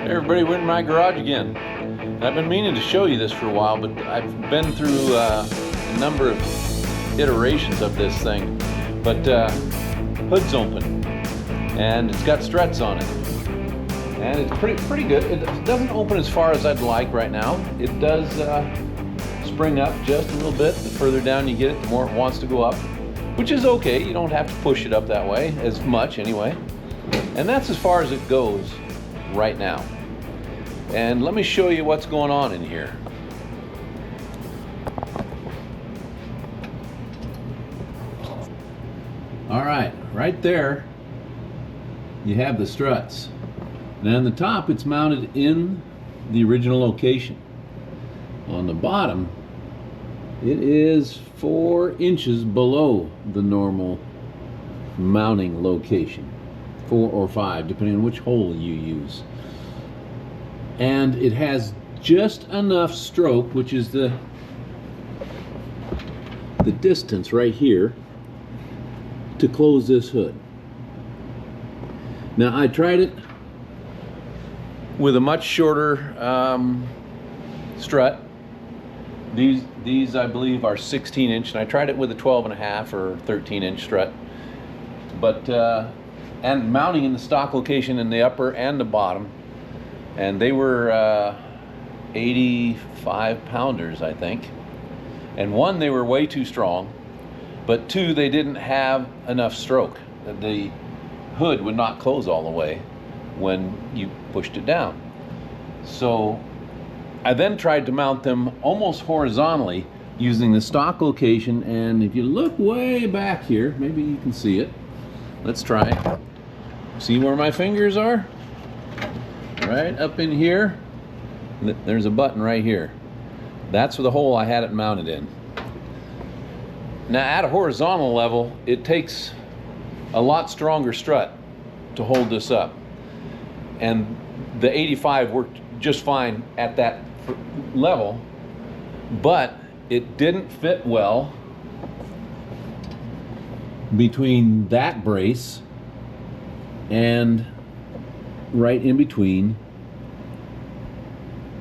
Hey everybody, we're in my garage again. And I've been meaning to show you this for a while, but I've been through a number of iterations of this thing. But hood's open, and it's got struts on it, and it's pretty good. It doesn't open as far as I'd like right now. It does spring up just a little bit. The further down you get it, the more it wants to go up, which is okay. You don't have to push it up that way as much anyway. And that's as far as it goes right now. And let me show you what's going on in here. All right there you have the struts. Now on the top it's mounted in the original location. On the bottom it is 4 inches below the normal mounting location. 4 or 5 depending on which hole you use. And it has just enough stroke, which is the distance right here, to close this hood. Now I tried it with a much shorter strut. These I believe are 16-inch, and I tried it with a 12.5 or 13-inch strut. But and mounting in the stock location in the upper and the bottom, and they were 85 pounders, I think. And one, they were way too strong, but two, they didn't have enough stroke. The hood would not close all the way when you pushed it down. So I then tried to mount them almost horizontally using the stock location, and if you look way back here, maybe you can see it. Let's try. See where my fingers are? Right up in here, there's a button right here. That's the hole I had it mounted in. Now at a horizontal level, it takes a lot stronger strut to hold this up. And the 85 worked just fine at that level, but it didn't fit well between that brace and right in between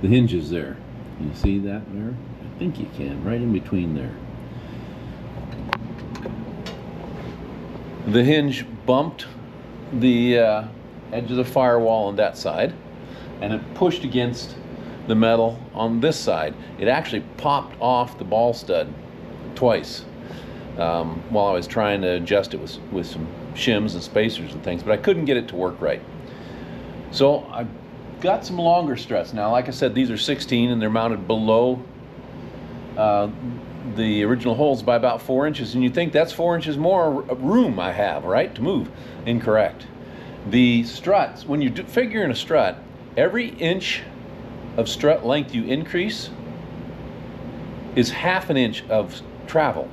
the hinges there. Can you see that there? I think you can, right in between there. The hinge bumped the edge of the firewall on that side, and it pushed against the metal on this side. It actually popped off the ball stud twice while I was trying to adjust it with some shims and spacers and things, but I couldn't get it to work right. So I've got some longer struts now. Like I said, these are 16 and they're mounted below the original holes by about 4 inches, and you think that's 4 inches more room I have, right, to move. Incorrect. The struts, when you figure in a strut, every inch of strut length you increase is half an inch of travel.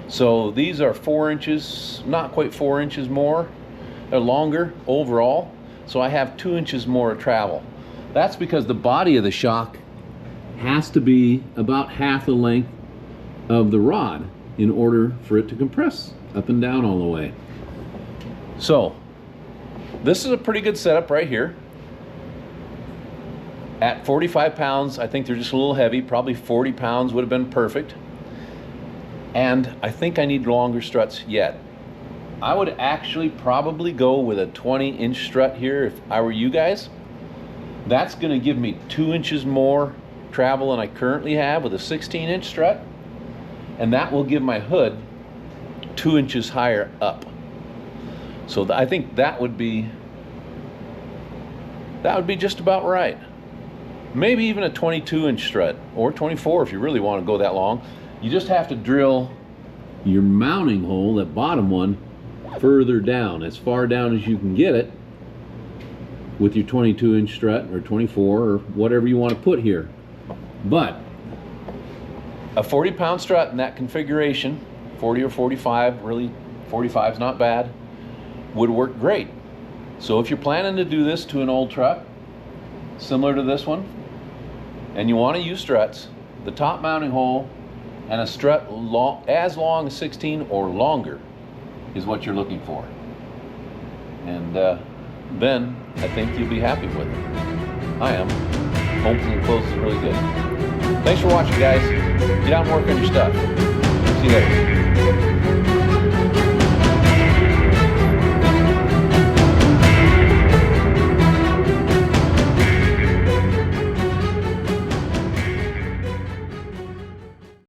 So these are 4 inches, not quite 4 inches more, they're longer overall. So I have 2 inches more travel. That's because the body of the shock has to be about half the length of the rod in order for it to compress up and down all the way. So this is a pretty good setup right here. At 45 pounds, I think they're just a little heavy. Probably 40 pounds would have been perfect. And I think I need longer struts yet. I would actually probably go with a 20-inch strut here if I were you guys. That's going to give me 2 inches more travel than I currently have with a 16-inch strut, and that will give my hood 2 inches higher up. So I think that would be just about right. Maybe even a 22-inch strut, or 24 if you really want to go that long. You just have to drill your mounting hole, that bottom one, further down, as far down as you can get it with your 22-inch strut or 24 or whatever you want to put here. But a 40-pound strut in that configuration, 40 or 45, really 45 is not bad, would work great. So if you're planning to do this to an old truck similar to this one, and you want to use struts, the top mounting hole and a strut as long as 16 or longer is what you're looking for. And then I think you'll be happy with it. I am. Hopefully it closes really good. Thanks for watching, guys. Get out and work on your stuff. See you later.